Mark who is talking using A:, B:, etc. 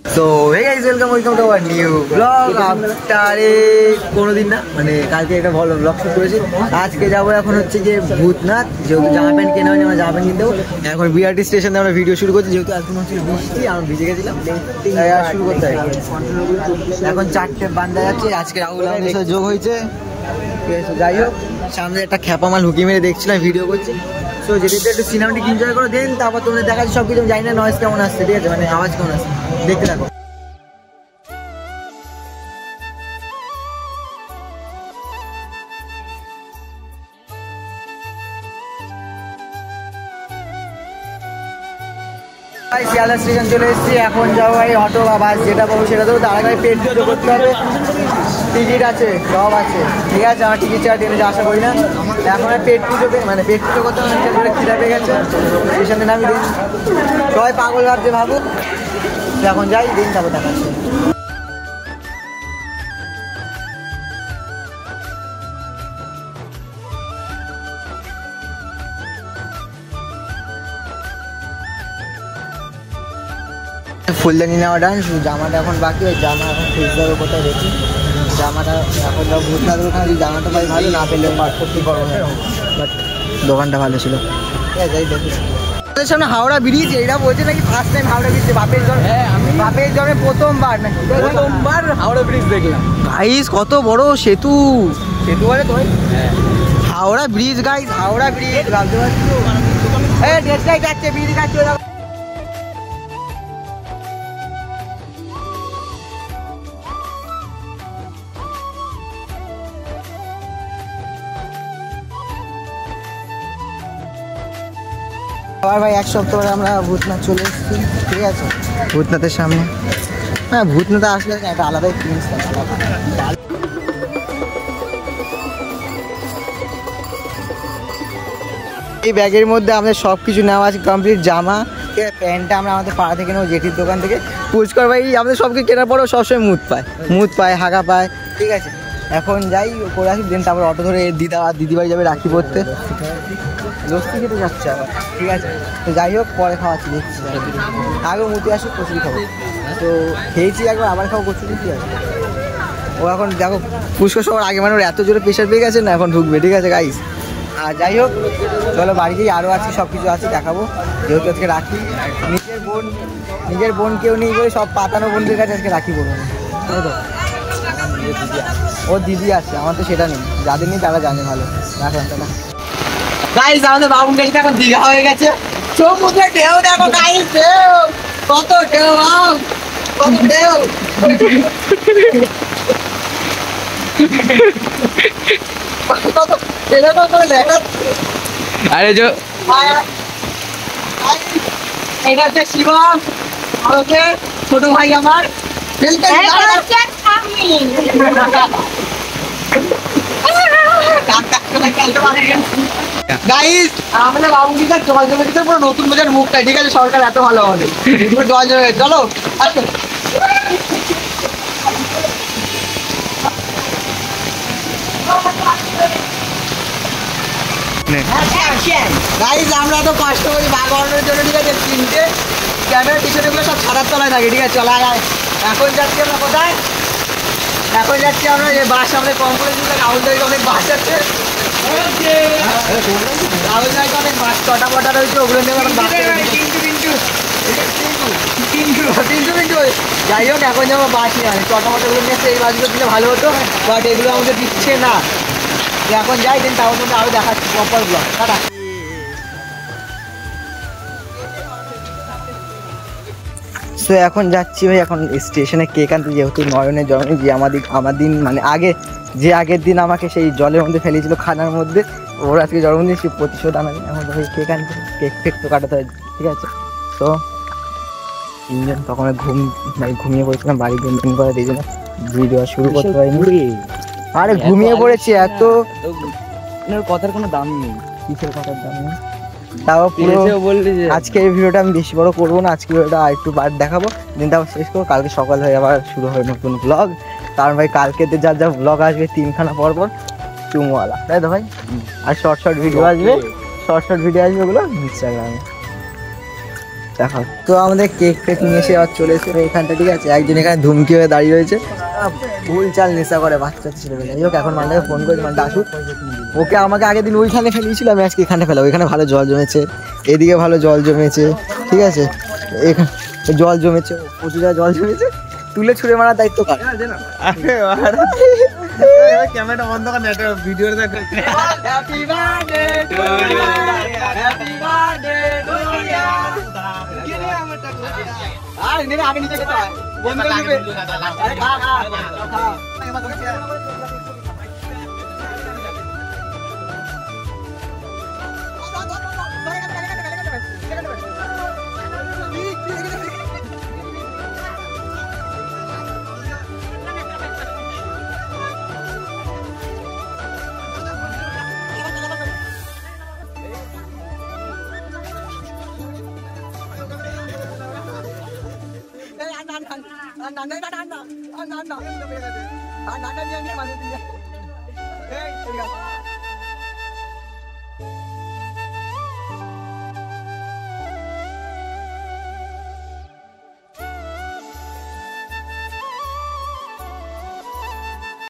A: So hey guys, welcome to our new vlog. After কোনোদিন না মানে কালকে একটা ভালো ব্লগ শুট করেছি। আজকে যাবো এখন হচ্ছে যে ভূতনাথ, যেহেতু জামা প্যান্ট কেনা হয়নি, আমরা জামা প্যান্ট কিনতে যাবো। এখন বিআরটি স্টেশনে আমরা ভিডিও শুরু করছি, যেহেতু এখন হচ্ছে বৃষ্টি, আমরা ভিজে গেছিলাম, শুরু করতে হয়। এখন 4টে বান্দা যাচ্ছে, আজকে রাহুল আমাদের সাথে যোগ হয়েছে। যাই হোক, সামনে একটা খ্যাপা মাল হুকি মেরে দেখছিলাম, ভিডিও করছি। সো যেটা একটু সিনেমাটিক এনজয় করে দেন, তারপর তোমাদের দেখাচ্ছি সব কিছু। জানি না নয়েজ কেমন আসছে, ঠিক আছে, মানে আওয়াজ কেমন আসছে, দেখতে থাকো। শিয়ালদা স্টেশন চলে এসেছি, এখন যাবো ভাই অটো বা বাস যেটা পাবো সেটা দেবো। তার আগে পেট পুজো করতে হবে, টিকিট আছে, সব আছে, ঠিক আছে। আমার টিকিট ছাড়া ট্রেনে আসা করি না। এখন পেট পুজো মানে পেট পুজো করতে হবে, খিদা পেয়ে গেছে। স্টেশনে নামি দিন, সবাই পাগল ভাবছে ভাবুক। এখন যাই, দিন যাবো দেখা আছে। ফুলদানি নেওয়া ডান, শুধু জামাটা এখন বাকি। ওই জামা এখন খুঁজতে হবে কোথায় দেখি। জামাটা এখন যাও ভূতনাথ ওখানে, যদি জামাটা পাই ভালো, না পেলে পার্থক্য করবো না। বাট দোকানটা ভালো ছিল, ঠিক আছে, যাই দেখি। আমাদের সামনে হাওড়া ব্রিজ, এইটা বলছে নাকি ফার্স্ট টাইম হাওড়া ব্রিজ বাপের জল। হ্যাঁ, আমি বাপের জলে প্রথমবার নাকি প্রথমবার হাওড়া ব্রিজ দেখলাম। গাইস কত বড় সেতু, সেতু বলে তো Howrah bridge. Guys Howrah bridge ভাবতে পারছো? এই ডেটটাই যাচ্ছে, ব্রিজ যাচ্ছে। আবার ভাই এক সপ্তাহ পরে আমরা ভূতনাথ চলে এসেছি, ঠিক আছে। ভূতনাথের সামনে, হ্যাঁ ভূতনাথে আসলে একটা আলাদাই ফিলিংস থাকে। এই ব্যাগের মধ্যে আমাদের সব কিছু নেওয়া আছে কমপ্লিট। জামা, ঠিক আছে, প্যান্টটা আমরা আমাদের পাড়া থেকে নেবো, জেঠির দোকান থেকে। পুচকর ভাই আমাদের সব কিছু কেনার পরেও সবসময় মুদ পায়, হাগা পায়, ঠিক আছে। এখন যাই করে আসি, দেন তারপর অটো ধরে দিদি বাড়ি যাবে রাখি পড়তে। লস্যি খেতে যাচ্ছে আবার, ঠিক আছে। তো যাই হোক, পরে খাওয়াচ্ছি, দেখছি। আগে মুতে আসুক, কচুরি খাবো। তো খেয়েছি একবার, আবার খাবো কচুরি, ঠিক আছে। ও এখন দেখো পুষ্কর সবার আগে, মানে ওর এত জোরে প্রেশার পেয়ে গেছে না, এখন ঢুকবে, ঠিক আছে গাইস। আর যাই হোক, চলো বাড়ি যাই, আরও আছে, সব কিছু আছে, দেখাবো। যেহেতু আজকে রাখি, নিজের বোন কেউ নেই বলে সব পাতানো বোনদের কাছে আজকে রাখি বলবো না, তাই তো। ও দিদি আছে, আমার তো সেটা নেই, যাদের নেই তারা জানে ভালো। রাখলাম তাহলে গাইস, আমাদের বাবুর কাছে এখন দীঘা হয়ে গেছে। সমুদ্রে ঢেউ দেখো গাইস, ঢেউ কত ঢেউ, কত ঢেউ।
B: আরে
A: এটা হচ্ছে শিবম, ছোট ভাই আমার। গাইস আমাদের বাবুকে জল জমে দিতে পুরো নতুন বাজার মুখটা, ঠিক আছে। সরকার এত ভালো হবে, জল জমে। চলো আসো। গাইস আমরা তো কষ্ট করি বাঘ অরণের জন্য, ঠিক আছে। 3টে ক্যামেরা পিছনে গুলো সব ছাড়ার তলায় থাকে, ঠিক আছে। চলো এখন যাচ্ছি আমরা কোথায়? এখন যাচ্ছি আমরা যে বাস, আমাদের কম করে দিতে রাহুল দাইকে অনেক বাস আছে, রাহুল দাইকে অনেক বাস চটা পটা রয়েছে, ওগুলো নিয়ে এখন বাস। যাই হোক, এখন যাবো বাস নিয়ে, চটা পটাগুলো নিয়ে এই বাসগুলো দিলে ভালো হতো, বাট এগুলো আমাদের দিচ্ছে না। এখন যাই, দিন তার মধ্যে আরও দেখাচ্ছি প্রপার ব্লগ। টাটা। তো এখন যাচ্ছি ভাই, এখন স্টেশনে কেক আনতে, যেহেতু নয়নের জন্মদিন। যে আমার দিন মানে আগের দিন আমাকে সেই জলের মধ্যে ফেলেছিল খানার মধ্যে, ওর আজকে জন্মদিন, সে প্রতিশোধ আনা। এখন ভাই কেক আনতে, কেক তো কাটাতে হয়, ঠিক আছে। তো তিনজন তখন ঘুমিয়ে পড়েছিলাম, বাড়ি ঘুম করে দিয়ে জন্য ভিডিও শুরু করতে পারিনি। আরে ঘুমিয়ে পড়েছি, এত
B: কথার কোনো দাম নেই।
A: কিসের কথার দাম নেই? তাও পুরো আজকে এই ভিডিওটা আমি বেশি বড় করবো না, আজকে ভিডিওটা একটু বার দেখাবো, দিন তারপর শেষ করবো। কালকে সকাল হয়ে আবার শুরু হবে নতুন ব্লগ, কারণ ভাই কালকে যা ব্লগ আসবে 3খানা পরপর চুমওয়ালা, তাই তো ভাই। আর শর্ট ভিডিও আসবে, ওগুলো ইনস্টাগ্রামে। দেখো তো আমাদের কেক ফেক নিয়ে এসে আর চলে এসে এখানটা, ঠিক আছে। একজন এখানে ধুমকি হয়ে দাঁড়িয়ে রয়েছে, ভুল চাল নেশা করে বাচ্চা ছেলেমেয়ে। যাই হোক এখন মালটাকে ফোন করেছি, মালটা আসুক। ওকে আমাকে আগের দিন ওইখানে ফেলিয়েছিল, আমি আজকে এখানে ফেলাম। ওইখানে ভালো জল জমেছে, এদিকে ভালো জল জমেছে, ঠিক আছে। এখানে জল জমেছে, প্রচুর জায়গায় জল জমেছে, তুলে ছুঁড়ে মারার দায়িত্ব কার?
B: ক্যামেরাটা বন্ধ কর না, একটা ভিডিও দেখ।
A: Happy birthday to you, happy birthday to you. আর নেবে আগে নিচে যেতে হয়, বন্ধ করে দিবে। আরে খা খা খা।